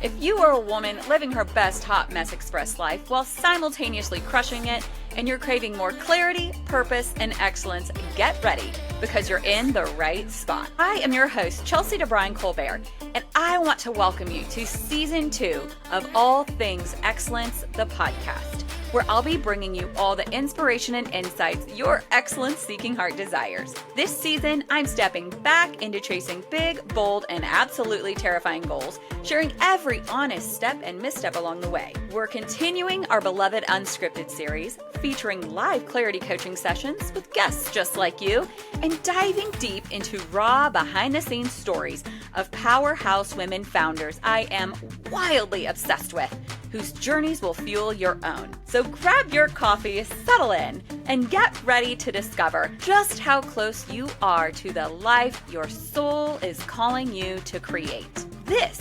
If you are a woman living her best hot mess express life while simultaneously crushing it, and you're craving more clarity, purpose, and excellence, get ready because you're in the right spot. I am your host, Chelsea DeBruin-Colbert, and I want to welcome you to Season 2 of All Things Excellence, the podcast, where I'll be bringing you all the inspiration and insights your excellence-seeking heart desires. This season, I'm stepping back into chasing big, bold, and absolutely terrifying goals, sharing every honest step and misstep along the way. We're continuing our beloved Unscripted series, featuring live clarity coaching sessions with guests just like you, and diving deep into raw behind-the-scenes stories of powerhouse women founders I am wildly obsessed with, whose journeys will fuel your own. So grab your coffee, settle in, and get ready to discover just how close you are to the life your soul is calling you to create. This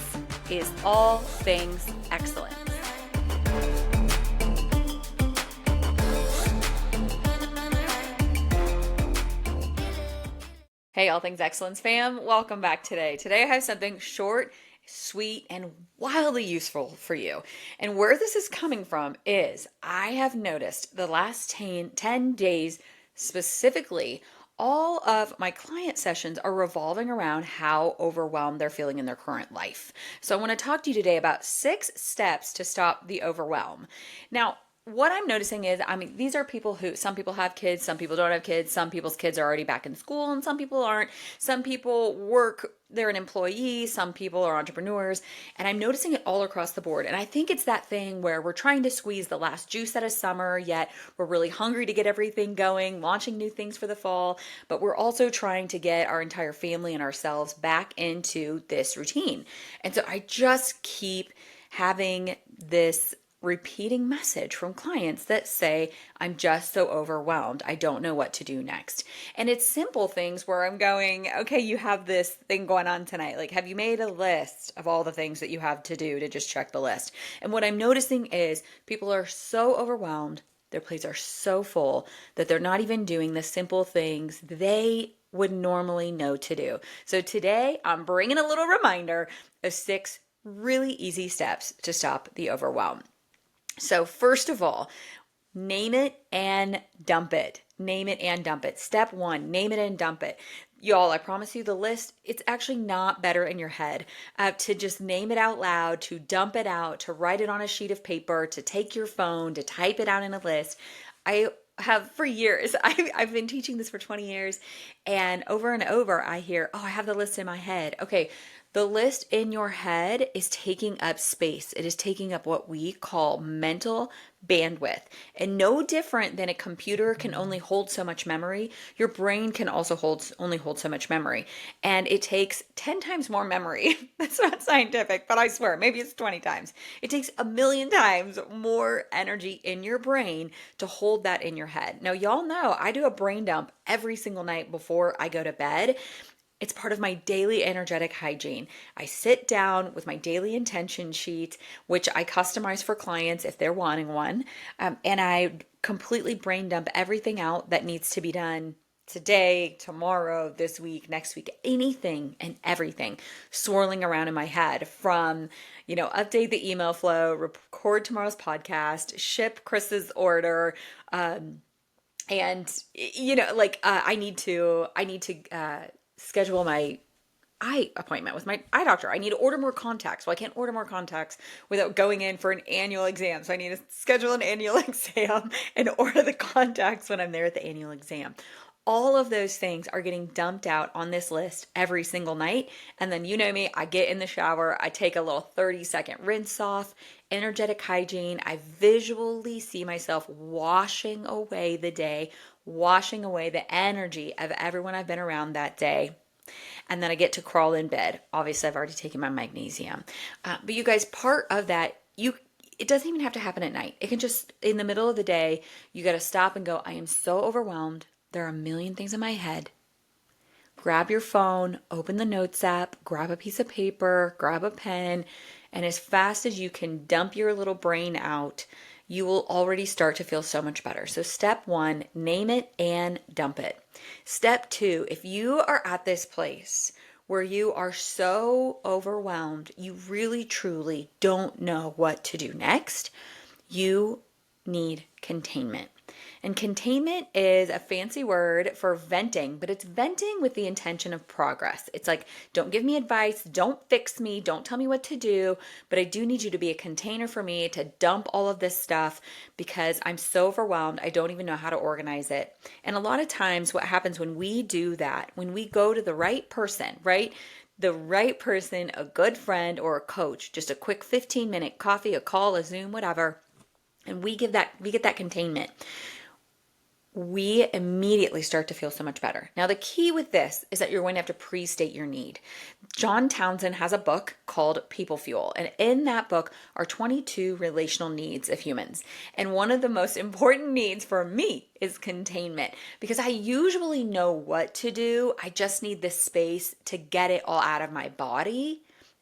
is All Things Excellence. Hey, All Things Excellence fam, welcome back today. Today I have something short, sweet, and wildly useful for you. And where this is coming from is I have noticed the last 10 days specifically, all of my client sessions are revolving around how overwhelmed they're feeling in their current life. So I want to talk to you today about 6 steps to stop the overwhelm. Now, what I'm noticing is, these are people who, some people have kids, some people don't have kids, some people's kids are already back in school and some people aren't. Some people work, they're an employee, some people are entrepreneurs, and I'm noticing it all across the board. And I think it's that thing where we're trying to squeeze the last juice out of summer, yet we're really hungry to get everything going, launching new things for the fall, but we're also trying to get our entire family and ourselves back into this routine. And so I just keep having this repeating message from clients that say, I'm just so overwhelmed. I don't know what to do next. And it's simple things where I'm going, okay, you have this thing going on tonight. Like, have you made a list of all the things that you have to do to just check the list? And what I'm noticing is people are so overwhelmed. Their plates are so full that they're not even doing the simple things they would normally know to do. So today I'm bringing a little reminder of 6 really easy steps to stop the overwhelm. So first of all, name it and dump it. Name it and dump it. Step 1, name it and dump it. Y'all, I promise you the list, it's actually not better in your head to just name it out loud, to dump it out, to write it on a sheet of paper, to take your phone, to type it out in a list. I have for years, I've been teaching this for 20 years, and over I hear, oh, I have the list in my head. Okay, the list in your head is taking up space. It is taking up what we call mental bandwidth. And no different than a computer can only hold so much memory, your brain can also only hold so much memory. And it takes 10 times more memory. That's not scientific, but I swear, maybe it's 20 times. It takes 1,000,000 times more energy in your brain to hold that in your head. Now, y'all know I do a brain dump every single night before I go to bed. It's part of my daily energetic hygiene. I sit down with my daily intention sheet, which I customize for clients if they're wanting one, and I completely brain dump everything out that needs to be done today, tomorrow, this week, next week, anything and everything swirling around in my head from, update the email flow, record tomorrow's podcast, ship Chris's order, and I need to schedule my eye appointment with my eye doctor. I need to order more contacts. Well, I can't order more contacts without going in for an annual exam. So I need to schedule an annual exam and order the contacts when I'm there at the annual exam. All of those things are getting dumped out on this list every single night. And then you know me, I get in the shower, I take a little 30-second rinse off, energetic hygiene. I visually see myself washing away the day, washing away the energy of everyone I've been around that day. And then I get to crawl in bed. Obviously, I've already taken my magnesium. But you guys, part of that, it doesn't even have to happen at night. It can just, in the middle of the day, you got to stop and go, I am so overwhelmed. There are 1,000,000 things in my head. Grab your phone, open the notes app, grab a piece of paper, grab a pen, and as fast as you can dump your little brain out, you will already start to feel so much better. So step 1, name it and dump it. Step 2, if you are at this place where you are so overwhelmed, you really truly don't know what to do next, you need containment. And containment is a fancy word for venting, but it's venting with the intention of progress. It's like, don't give me advice, don't fix me, don't tell me what to do, but I do need you to be a container for me to dump all of this stuff because I'm so overwhelmed, I don't even know how to organize it. And a lot of times, what happens when we do that, when we go to the right person, right? The right person, a good friend or a coach, just a quick 15-minute coffee, a call, a Zoom, whatever, and we get that containment, we immediately start to feel so much better. Now, the key with this is that you're going to have to pre-state your need. John Townsend has a book called People Fuel, and in that book are 22 relational needs of humans. And one of the most important needs for me is containment, because I usually know what to do. I just need the space to get it all out of my body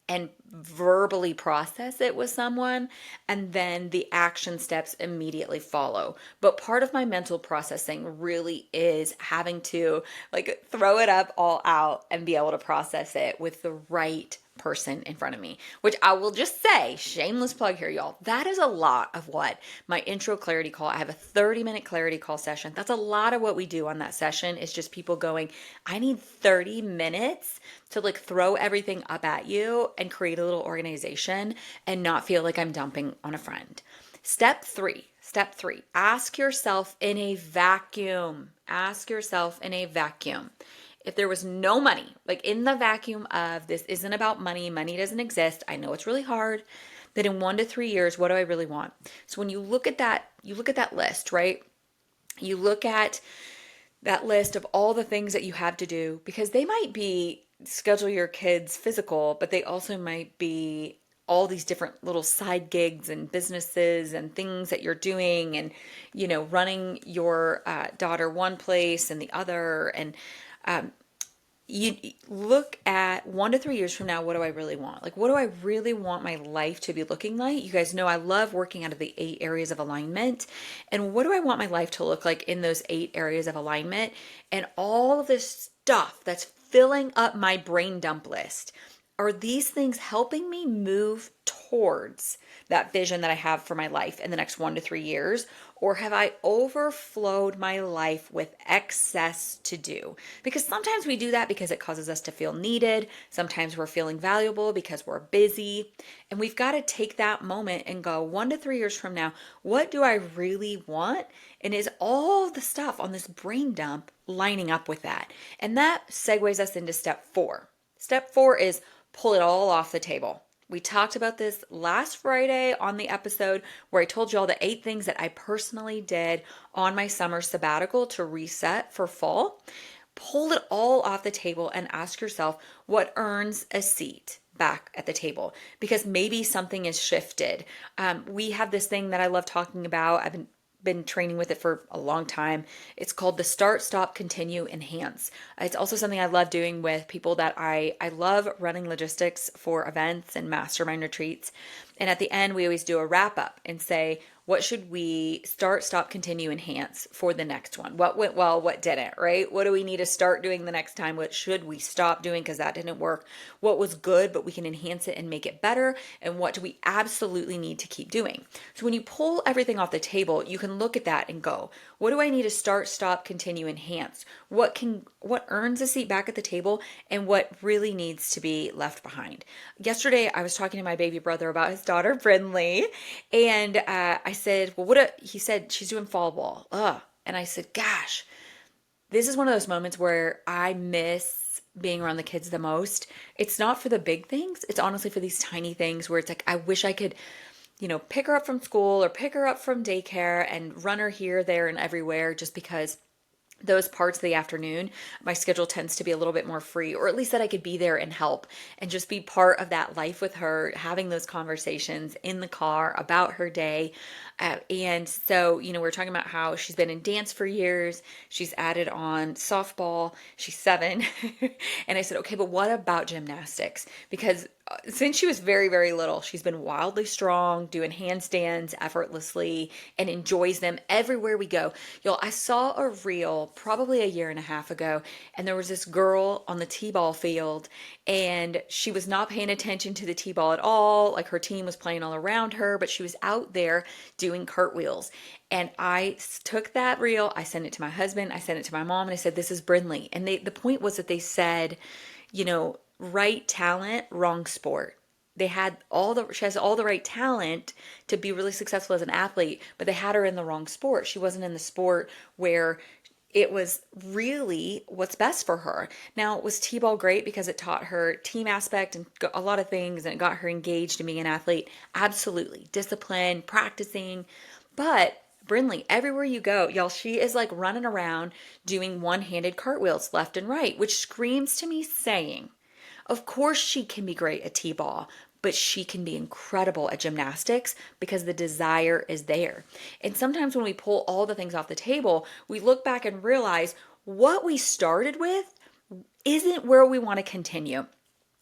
and verbally process it with someone, and then the action steps immediately follow. But part of my mental processing really is having to like throw it up all out and be able to process it with the right person in front of me, which I will just say, shameless plug here, y'all, that is a lot of what my intro clarity call, I have a 30-minute clarity call session. That's a lot of what we do on that session. Is just people going, I need 30 minutes to like throw everything up at you and create a little organization and not feel like I'm dumping on a friend. Step three, ask yourself in a vacuum. Ask yourself in a vacuum. If there was no money, like in the vacuum of this isn't about money, money doesn't exist, I know it's really hard, that in 1 to 3 years, what do I really want? So when you look at that list, right? You look at that list of all the things that you have to do, because they might be schedule your kids' physical, but they also might be all these different little side gigs and businesses and things that you're doing, and running your daughter one place and the other. And you look at 1 to 3 years from now, what do I really want? Like, what do I really want my life to be looking like? You guys know I love working out of the 8 areas of alignment. And what do I want my life to look like in those 8 areas of alignment? And all of this stuff that's filling up my brain dump list, are these things helping me move towards that vision that I have for my life in the next 1 to 3 years? Or have I overflowed my life with excess to do? Because sometimes we do that because it causes us to feel needed. Sometimes we're feeling valuable because we're busy. And we've got to take that moment and go, 1 to 3 years from now, what do I really want? And is all the stuff on this brain dump lining up with that? And that segues us into step 4. Step 4 is pull it all off the table. We talked about this last Friday on the episode where I told you all the 8 things that I personally did on my summer sabbatical to reset for fall. Pull it all off the table and ask yourself what earns a seat back at the table, because maybe something is shifted. We have this thing that I love talking about. I've been training with it for a long time. It's called the start, stop, continue, enhance. It's also something I love doing with people that I love running logistics for events and mastermind retreats. And at the end, we always do a wrap up and say, what should we start, stop, continue, enhance for the next one? What went well, what didn't, right? What do we need to start doing the next time? What should we stop doing because that didn't work? What was good, but we can enhance it and make it better? And what do we absolutely need to keep doing? So when you pull everything off the table, you can look at that and go, what do I need to start, stop, continue, enhance? What earns a seat back at the table, and what really needs to be left behind? Yesterday, I was talking to my baby brother about his daughter, Brindley, and I said, well, he said, she's doing fall ball. Ugh. And I said, gosh, this is one of those moments where I miss being around the kids the most. It's not for the big things. It's honestly for these tiny things where it's like, I wish I could, pick her up from school or pick her up from daycare and run her here, there, and everywhere, just because those parts of the afternoon, my schedule tends to be a little bit more free, or at least that I could be there and help and just be part of that life with her, having those conversations in the car about her day. And so, we're talking about how she's been in dance for years. She's added on softball. She's 7. And I said, okay, but what about gymnastics? Because since she was very, very little, she's been wildly strong, doing handstands effortlessly, and enjoys them everywhere we go. Y'all, I saw a reel probably a year and a half ago, and there was this girl on the t-ball field, and she was not paying attention to the t-ball at all. Like her team was playing all around her, but she was out there doing cartwheels. And I took that reel, I sent it to my husband, I sent it to my mom, and I said, "This is Brindley." And the point was that they said, right talent, wrong sport. She has all the right talent to be really successful as an athlete, but they had her in the wrong sport. She wasn't in the sport where it was really what's best for her. Now, was T-ball great because it taught her team aspect and a lot of things, and it got her engaged in being an athlete? Absolutely. Discipline, practicing. But Brinley, everywhere you go, y'all, she is like running around doing one-handed cartwheels left and right, which screams to me saying, of course she can be great at T-ball, but she can be incredible at gymnastics because the desire is there. And sometimes when we pull all the things off the table, we look back and realize what we started with isn't where we want to continue.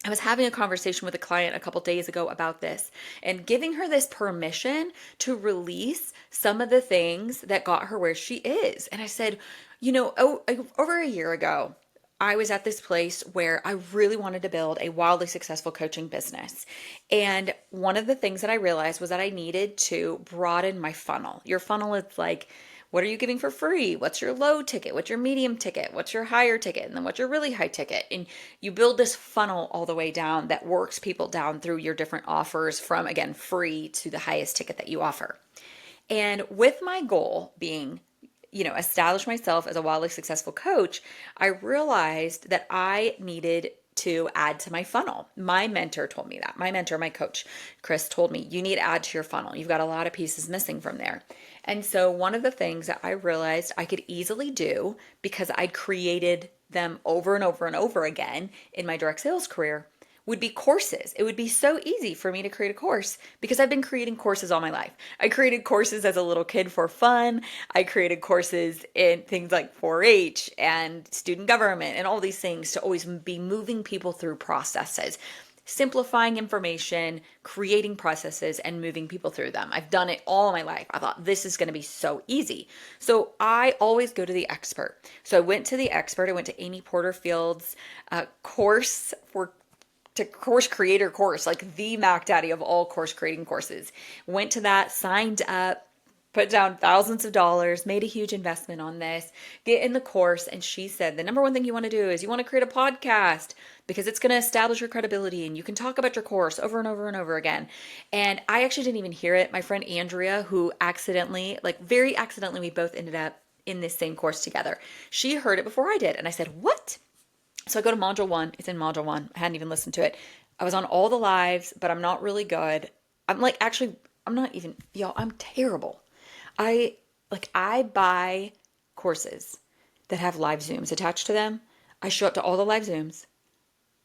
I was having a conversation with a client a couple days ago about this and giving her this permission to release some of the things that got her where she is. And I said, over a year ago, I was at this place where I really wanted to build a wildly successful coaching business. And one of the things that I realized was that I needed to broaden my funnel. Your funnel is like, what are you giving for free? What's your low ticket? What's your medium ticket? What's your higher ticket? And then what's your really high ticket? And you build this funnel all the way down that works people down through your different offers from, again, free to the highest ticket that you offer. And with my goal being establish myself as a wildly successful coach, I realized that I needed to add to my funnel. My mentor told me that. My coach, Chris, told me, you need to add to your funnel. You've got a lot of pieces missing from there. And so one of the things that I realized I could easily do, because I'd created them over and over and over again in my direct sales career, would be courses. It would be so easy for me to create a course because I've been creating courses all my life. I created courses as a little kid for fun. I created courses in things like 4-H and student government and all these things to always be moving people through processes, simplifying information, creating processes, and moving people through them. I've done it all my life. I thought this is going to be so easy. So I always go to the expert. So I went to the expert. I went to Amy Porterfield's course course creator course, like the Mac Daddy of all course creating courses. Went to that, signed up, put down thousands of dollars, made a huge investment on this, get in the course. And she said, the number one thing you want to do is you want to create a podcast because it's going to establish your credibility and you can talk about your course over and over and over again. And I actually didn't even hear it. My friend Andrea, who very accidentally, we both ended up in this same course together. She heard it before I did. And I said, what? So I go to module 1. It's in module 1. I hadn't even listened to it. I was on all the lives, but I'm not really good. I'm not even, I'm terrible. I buy courses that have live Zooms attached to them. I show up to all the live Zooms,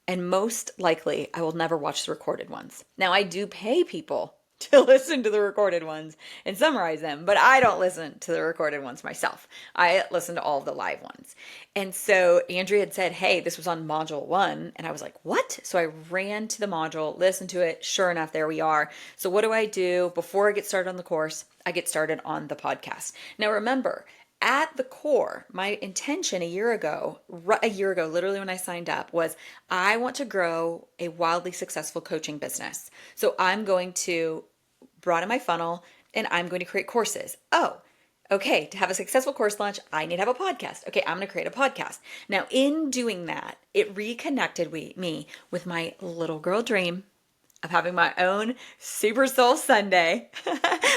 and most likely I will never watch the recorded ones. Now, I do pay people to listen to the recorded ones and summarize them, but I don't listen to the recorded ones myself. I listen to all of the live ones. And so Andrea had said, hey, this was on module 1. And I was like, what? So I ran to the module, listened to it. Sure enough, there we are. So what do I do before I get started on the course? I get started on the podcast. Now remember, at the core, my intention a year ago, literally when I signed up, was I want to grow a wildly successful coaching business. So I'm going to broaden my funnel and I'm going to create courses. Oh, okay. To have a successful course launch, I need to have a podcast. Okay, I'm going to create a podcast. Now, in doing that, it reconnected me with my little girl dream of having my own Super Soul Sunday,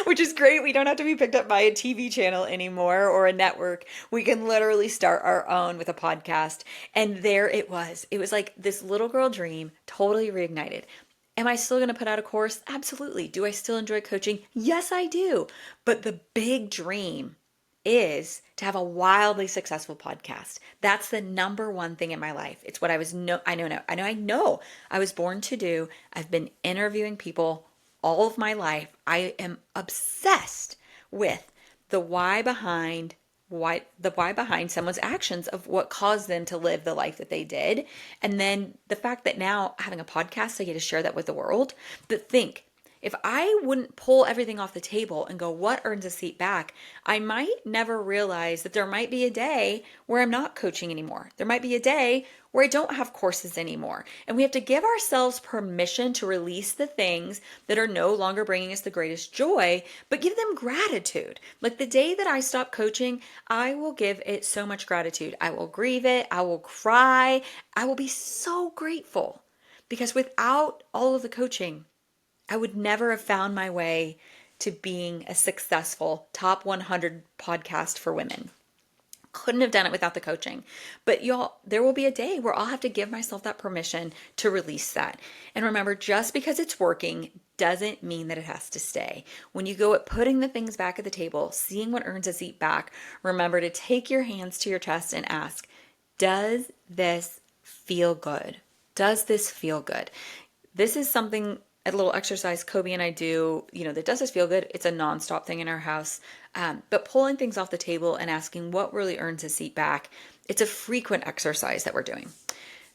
which is great. We don't have to be picked up by a TV channel anymore or a network. We can literally start our own with a podcast. And there it was. It was like this little girl dream totally reignited. Am I still going to put out a course? Absolutely. Do I still enjoy coaching? Yes, I do. But the big dream is to have a wildly successful podcast. That's the number one thing in my life. It's what I know I was born to do. I've been interviewing people all of my life. I am obsessed with the why behind why behind someone's actions of what caused them to live the life that they did. And then the fact that now having a podcast, I get to share that with the world. But think, if I wouldn't pull everything off the table and go, what earns a seat back? I might never realize that there might be a day where I'm not coaching anymore. There might be a day where I don't have courses anymore. And we have to give ourselves permission to release the things that are no longer bringing us the greatest joy, but give them gratitude. Like the day that I stop coaching, I will give it so much gratitude. I will grieve it. I will cry. I will be so grateful because without all of the coaching, I would never have found my way to being a successful top 100 podcast for women. Couldn't have done it without the coaching. But y'all, there will be a day where I'll have to give myself that permission to release that. And remember, just because it's working doesn't mean that it has to stay. When you go at putting the things back at the table, seeing what earns a seat back, remember to take your hands to your chest and ask, does this feel good? Does this feel good? This is something, a little exercise Kobe and I do, that does us feel good. It's a nonstop thing in our house. But pulling things off the table and asking what really earns a seat back, it's a frequent exercise that we're doing.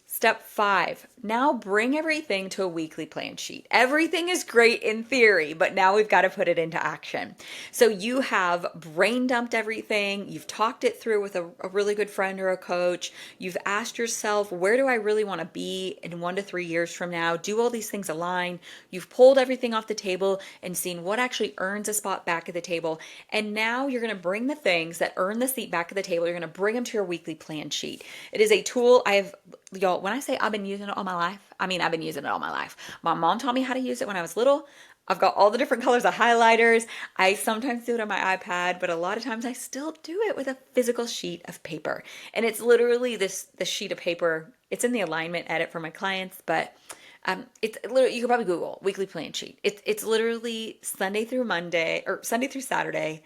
Step 5, now bring everything to a weekly plan sheet. Everything is great in theory, but now we've got to put it into action. So you have brain dumped everything. You've talked it through with a really good friend or a coach. You've asked yourself, where do I really want to be in 1 to 3 years from now? Do all these things align? You've pulled everything off the table and seen what actually earns a spot back at the table. And now you're going to bring the things that earn the seat back at the table. You're going to bring them to your weekly plan sheet. It is a tool y'all, when I say I've been using it all my life, I mean I've been using it all my life. My mom taught me how to use it when I was little. I've got all the different colors of highlighters. I sometimes do it on my iPad, but a lot of times I still do it with a physical sheet of paper. And it's literally this sheet of paper. It's in the alignment edit for my clients, but it's literally, you could probably Google weekly plan sheet. It's literally Sunday through Saturday.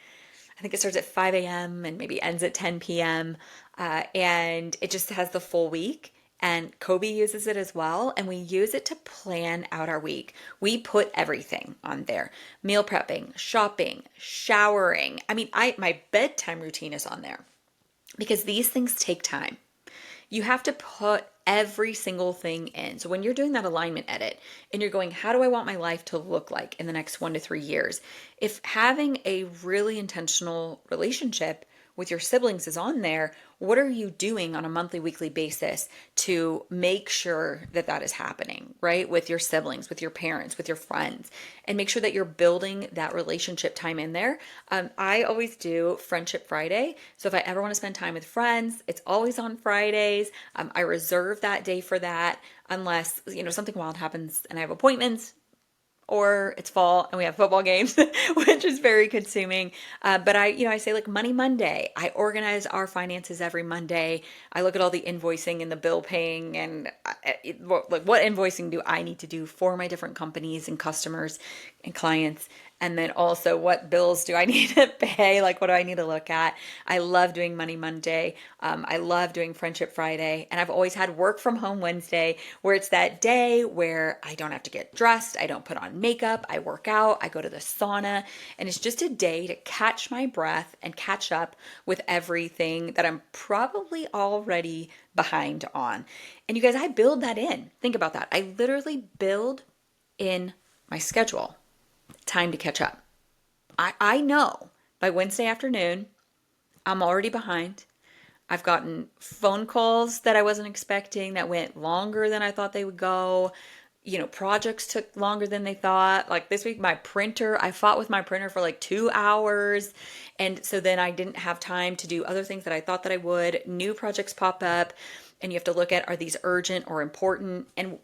I think it starts at 5 a.m. and maybe ends at 10 p.m. And it just has the full week. And Kobe uses it as well. And we use it to plan out our week. We put everything on there. Meal prepping, shopping, showering. I mean, my bedtime routine is on there because these things take time. You have to put every single thing in. So when you're doing that alignment edit and you're going, how do I want my life to look like in the next 1 to 3 years? If having a really intentional relationship with your siblings is on there, what are you doing on a monthly, weekly basis to make sure that that is happening, right? With your siblings, with your parents, with your friends, and make sure that you're building that relationship time in there. I always do Friendship Friday. So if I ever want to spend time with friends, it's always on Fridays. I reserve that day for that unless, something wild happens and I have appointments, or it's fall and we have football games, which is very consuming. But I say like Money Monday. I organize our finances every Monday. I look at all the invoicing and the bill paying and what invoicing do I need to do for my different companies and customers and clients. And then also what bills do I need to pay? Like what do I need to look at? I love doing Money Monday. I love doing Friendship Friday. And I've always had Work from Home Wednesday, where it's that day where I don't have to get dressed. I don't put on makeup. I work out. I go to the sauna. And it's just a day to catch my breath and catch up with everything that I'm probably already behind on. And you guys, I build that in. Think about that. I literally build in my schedule time to catch up. I know by Wednesday afternoon, I'm already behind. I've gotten phone calls that I wasn't expecting that went longer than I thought they would go. Projects took longer than they thought. Like this week, I fought with my printer for like 2 hours. And so then I didn't have time to do other things that I thought that I would. New projects pop up and you have to look at, are these urgent or important? And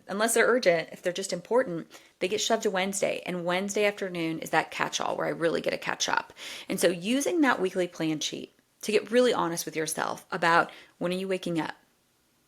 unless they're urgent, if they're just important, they get shoved to Wednesday. And Wednesday afternoon is that catch-all where I really get to catch up. And so using that weekly plan sheet to get really honest with yourself about, when are you waking up?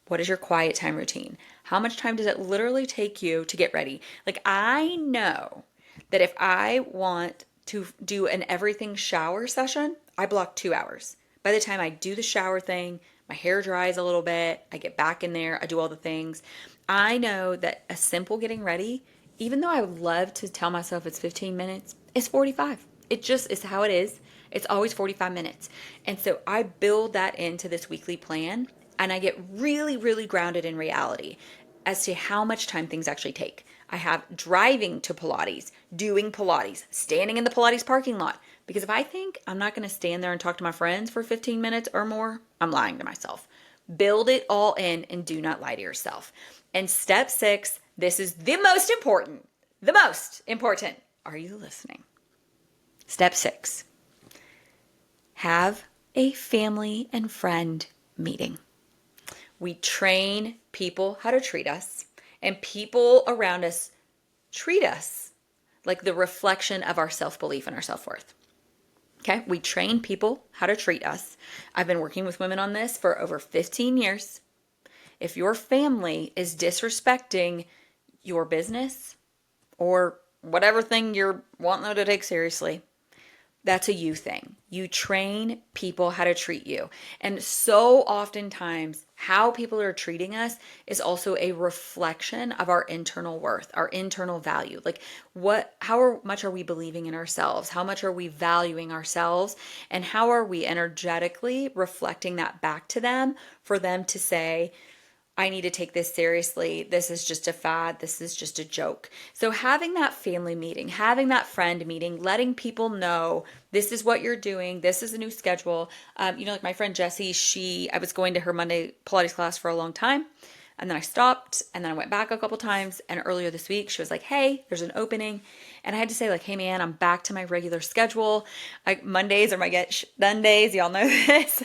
What is your quiet time routine? How much time does it literally take you to get ready? Like, I know that if I want to do an everything shower session, I block 2 hours. By the time I do the shower thing, my hair dries a little bit, I get back in there, I do all the things. I know that a simple getting ready, even though I would love to tell myself it's 15 minutes, it's 45. It just is how it is. It's always 45 minutes. And so I build that into this weekly plan, and I get really, really grounded in reality as to how much time things actually take. I have driving to Pilates, doing Pilates, standing in the Pilates parking lot. Because if I think I'm not going to stand there and talk to my friends for 15 minutes or more, I'm lying to myself. Build it all in and do not lie to yourself. And step 6, this is the most important. The most important. Are you listening? Step 6. Have a family and friend meeting. We train people how to treat us, and people around us treat us like the reflection of our self-belief and our self-worth. Okay, we train people how to treat us. I've been working with women on this for over 15 years. If your family is disrespecting your business or whatever thing you're wanting them to take seriously, that's a you thing. You train people how to treat you. And so oftentimes, how people are treating us is also a reflection of our internal worth, our internal value. Like how much are we believing in ourselves? How much are we valuing ourselves? And how are we energetically reflecting that back to them for them to say, I need to take this seriously. This is just a fad. This is just a joke. So having that family meeting, having that friend meeting, letting people know this is what you're doing. This is a new schedule. Like my friend Jessie, I was going to her Monday Pilates class for a long time. And then I stopped and then I went back a couple times. And earlier this week, she was like, hey, there's an opening. And I had to say like, hey man, I'm back to my regular schedule. Mondays are my get done days. Y'all know this.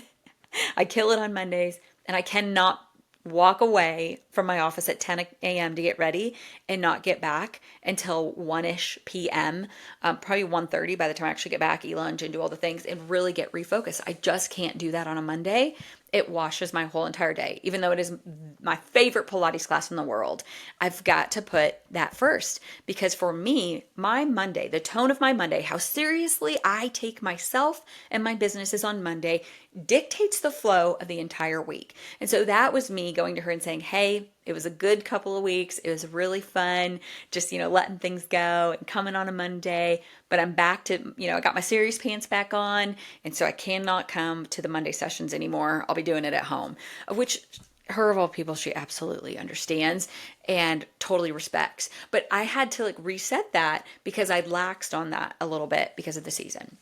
I kill it on Mondays and I cannot walk away from my office at 10 a.m. to get ready and not get back until 1-ish p.m., probably 1:30 by the time I actually get back, eat lunch and do all the things and really get refocused. I just can't do that on a Monday. It washes my whole entire day. Even though it is my favorite Pilates class in the world, I've got to put that first because for me, my Monday, the tone of my Monday, how seriously I take myself and my businesses on Monday dictates the flow of the entire week. And so that was me going to her and saying, hey, it was a good couple of weeks. It was really fun, just, letting things go and coming on a Monday. But I'm back to, I got my serious pants back on. And so I cannot come to the Monday sessions anymore. I'll be doing it at home, of which her of all people, she absolutely understands and totally respects. But I had to reset that because I'd laxed on that a little bit because of the season.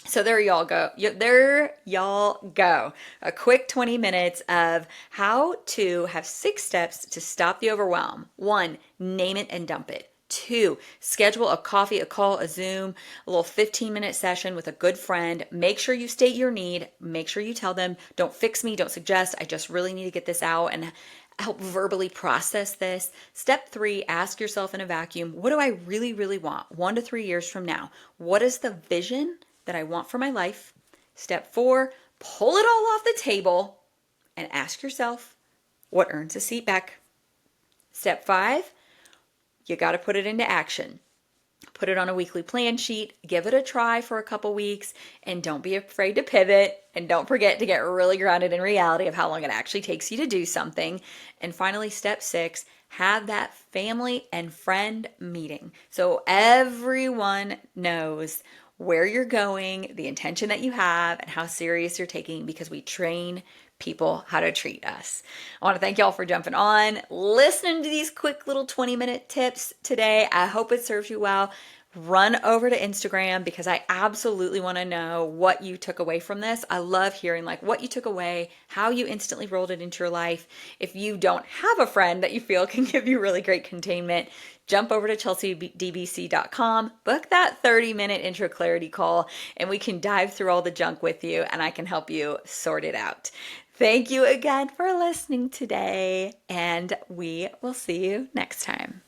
So there y'all go. There y'all go. A quick 20 minutes of how to have 6 steps to stop the overwhelm. 1, name it and dump it. 2, schedule a coffee, a call, a Zoom, a little 15-minute session with a good friend. Make sure you state your need. Make sure you tell them, don't fix me, don't suggest. I just really need to get this out and help verbally process this. Step 3, ask yourself in a vacuum, what do I really, really want 1 to 3 years from now? What is the vision that I want for my life? Step 4, pull it all off the table and ask yourself, what earns a seat back? Step 5, you got to put it into action. Put it on a weekly plan sheet, give it a try for a couple weeks, and don't be afraid to pivot. And don't forget to get really grounded in reality of how long it actually takes you to do something. And finally, step 6, have that family and friend meeting. So everyone knows where you're going, the intention that you have, and how serious you're taking because we train people how to treat us. I want to thank y'all for jumping on, listening to these quick little 20-minute tips today. I hope it serves you well. Run over to Instagram because I absolutely want to know what you took away from this. I love hearing what you took away, how you instantly rolled it into your life. If you don't have a friend that you feel can give you really great containment, jump over to chelseadbc.com, book that 30-minute intro clarity call, and we can dive through all the junk with you and I can help you sort it out. Thank you again for listening today, and we will see you next time.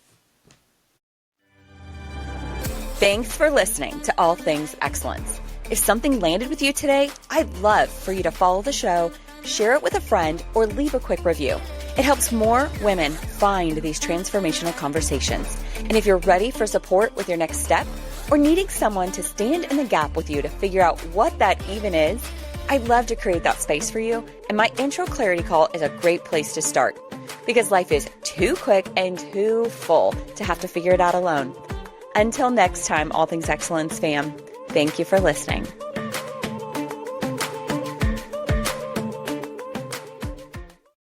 Thanks for listening to All Things Excellence. If something landed with you today, I'd love for you to follow the show, share it with a friend, or leave a quick review. It helps more women find these transformational conversations. And if you're ready for support with your next step, or needing someone to stand in the gap with you to figure out what that even is, I'd love to create that space for you. And my intro clarity call is a great place to start because life is too quick and too full to have to figure it out alone. Until next time, All Things Excellence fam, thank you for listening.